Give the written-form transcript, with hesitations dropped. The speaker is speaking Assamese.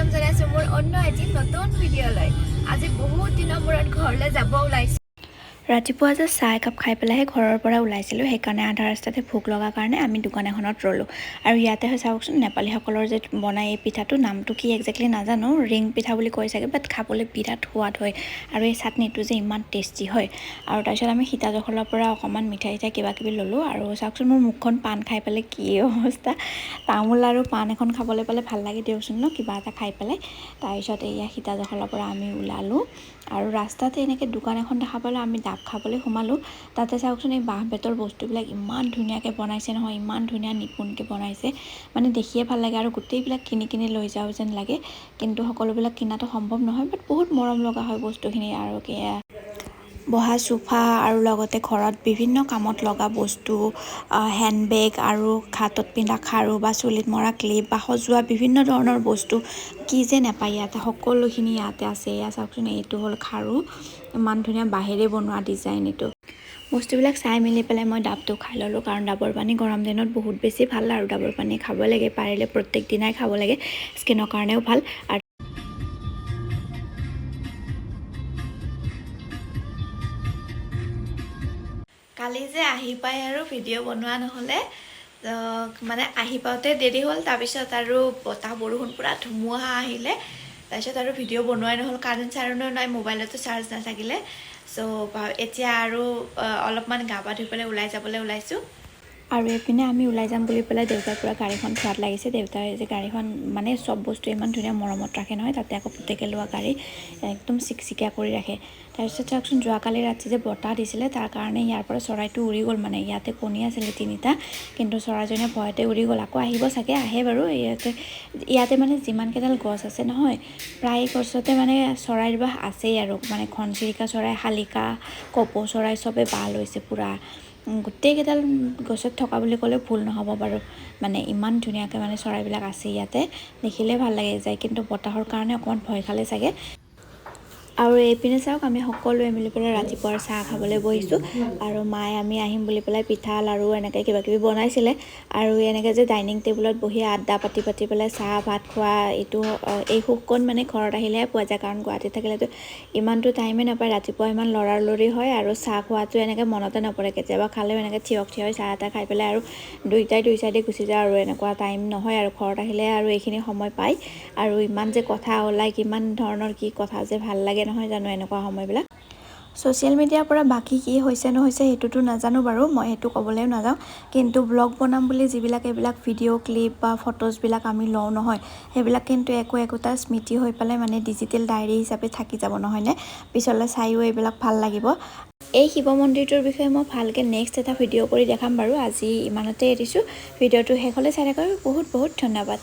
স্বাগতম জনাইছো মোৰ অন্য এটি নতুন ভিডিঅ'লৈ। আজি বহুত দিনৰ মূৰত ঘৰলৈ যাব ওলাইছো। ৰাতিপুৱা যে চাহ একাপ খাই পেলাইহে ঘৰৰ পৰা ওলাইছিলোঁ, সেইকাৰণে আধা ৰাস্তাতে ভোক লগা কাৰণে আমি দোকান এখনত ৰ'লোঁ। আৰু ইয়াতে হয় চাওকচোন, নেপালীসকলৰ যে বনাই এই পিঠাটো, নামটো কি একজেক্টলি নাজানো, ৰিং পিঠা বুলি কৈ চাগে, বাট খাবলৈ বিৰাট সোৱাদ হয়। আৰু এই চাটনিটো যে ইমান টেষ্টি হয়। আৰু তাৰপিছত আমি সীতাজখলৰ পৰা অকণমান মিঠাই কিবা কিবি ল'লোঁ। আৰু চাওকচোন মোৰ মুখখন পাণ খাই পেলাই কি অৱস্থা। তামোল আৰু পাণ এখন খাবলৈ পালে ভাল লাগে দিয়কচোন ন, কিবা এটা খাই পেলাই। তাৰপিছত এয়া সীতাজখলৰ পৰা আমি ওলালোঁ আৰু ৰাস্তাতে এনেকৈ দোকান এখন দেখা পালোঁ, আমি ডাব খাবলৈ সোমালোঁ। তাতে চাওকচোন এই বাঁহ বেতৰ বস্তুবিলাক ইমান ধুনীয়াকৈ বনাইছে নহয়, ইমান ধুনীয়া নিপুণকৈ বনাইছে, মানে দেখিয়ে ভাল লাগে। আৰু গোটেইবিলাক কিনি লৈ যাওঁ যেন লাগে, কিন্তু সকলোবিলাক কিনাটো সম্ভৱ নহয়, বাট বহুত মৰম লগা হয় বস্তুখিনি। আৰু বহা চোফা আৰু লগতে ঘৰত বিভিন্ন কামত লগা বস্তু, হেণ্ডবেগ আৰু হাতত পিন্ধা খাৰু বা চুলিত মৰা ক্লিপ বা সজোৱা বিভিন্ন ধৰণৰ বস্তু কি যে নাপায় ইয়াতে, সকলোখিনি ইয়াতে আছে। এয়া চাওকচোন, এইটো হ'ল খাৰু, ইমান ধুনীয়া বাঁহেৰে বনোৱা ডিজাইন এইটো। বস্তুবিলাক চাই মেলি পেলাই মই ডাবটো খাই ল'লোঁ, কাৰণ ডাবৰ পানী গৰম দিনত বহুত বেছি ভাল। আৰু ডাবৰ পানী খাব লাগে, পাৰিলে প্ৰত্যেক দিনাই খাব লাগে, স্কিনৰ কাৰণেও ভাল। আৰু কালি যে আহি পাই আৰু ভিডিঅ' বনোৱা নহ'লে, মানে আহি পাওঁতে দেৰি হ'ল। তাৰপিছত আৰু বতাহ বৰষুণ পূৰা ধুমুহা আহিলে, তাৰপিছত আৰু ভিডিঅ' বনোৱাই নহ'ল, কাৰেণ্ট চাৰেণ্টো নাই, মোবাইলতো চাৰ্জ নাথাকিলে। চ' এতিয়া আৰু অলপমান গা পা ধুই পেলাই ওলাই যাবলৈ ওলাইছোঁ। আৰু এইপিনে আমি ওলাই যাম বুলি পেলাই দেউতাৰ পৰা গাড়ীখন থোৱাত লাগিছে। দেউতাই যে গাড়ীখন মানে চব বস্তু ইমান ধুনীয়া মৰমত ৰাখে নহয়, তাতে আকৌ পুতেকে লোৱা গাড়ী একদম চিকচিকীয়া কৰি ৰাখে। তাৰপিছত চাওকচোন, যোৱাকালি ৰাতি যে বতাহ দিছিলে, তাৰ কাৰণে ইয়াৰ পৰা চৰাইটো উৰি গ'ল। মানে ইয়াতে কণী আছিলে 3টা, কিন্তু চৰাইজনীয়ে ভয়তে উৰি গ'ল। আকৌ আহিব চাগে, আহে বাৰু। ইয়াতে মানে যিমানকেইডাল গছ আছে নহয়, প্ৰায় গছতে মানে চৰাইৰ বাহ আছেই। আৰু মানে ঘনচিৰিকা চৰাই, শালিকা, কপৌ চৰাই চবেই বাহ লৈছে পূৰা। গোটেইকেইডাল গছত থকা বুলি ক'লেও ভুল নহ'ব বাৰু, মানে ইমান ধুনীয়াকৈ মানে চৰাইবিলাক আছে ইয়াতে, দেখিলে ভাল লাগে যায়। কিন্তু বতাহৰ কাৰণে অকণমান ভয় খালে চাগে। আৰু এইপিনে চাওক, আমি সকলোৱে মিলি পেলাই ৰাতিপুৱাৰ চাহ খাবলৈ বহিছোঁ। আৰু মায়ে আমি আহিম বুলি পেলাই পিঠা লাড়ু এনেকৈ কিবা কিবি বনাইছিলে। আৰু এনেকৈ যে ডাইনিং টেবুলত বহি আড্ডা পাতি পেলাই চাহ ভাত খোৱা, এই সুখকণ মানে ঘৰত আহিলেহে পোৱা যায়। কাৰণ গুৱাহাটীত থাকিলেতো ইমানটো টাইমেই নাপায়, ৰাতিপুৱা ইমান লৰালৰি হয়, আৰু চাহ খোৱাটো এনেকৈ মনতে নপৰে। কেতিয়াবা খালেও এনেকৈ থিয় হৈ চাহ এটা খাই পেলাই আৰু দুইটাই দুই চাইডে গুচি যায়, আৰু এনেকুৱা টাইম নহয়। আৰু ঘৰত আহিলে আৰু এইখিনি সময় পায়, আৰু ইমান যে কথা ওলায়, কিমান ধৰণৰ কি কথা যে ভাল লাগে নহয় জানো এনেকুৱা সময়বিলাক। ছ'চিয়েল মিডিয়াৰ পৰা বাকী কি হৈছে নহৈছে সেইটোতো নাজানো বাৰু, মই সেইটো ক'বলৈও নাযাওঁ। কিন্তু ব্লগ বনাম বুলি যিবিলাক এইবিলাক ভিডিঅ' ক্লিপ বা ফটোজবিলাক আমি লওঁ নহয়, সেইবিলাক কিন্তু একোটা স্মৃতি হৈ পেলাই মানে ডিজিটেল ডায়েৰী হিচাপে থাকি যাব, নহয়নে? পিছলৈ চায়ো এইবিলাক ভাল লাগিব। এই শিৱ মন্দিৰটোৰ বিষয়ে মই ভালকৈ নেক্সট এটা ভিডিঅ' কৰি দেখাম বাৰু। আজি ইমানতে এৰিছোঁ। ভিডিঅ'টো শেষলৈ চাই থাকক। বহুত বহুত ধন্যবাদ।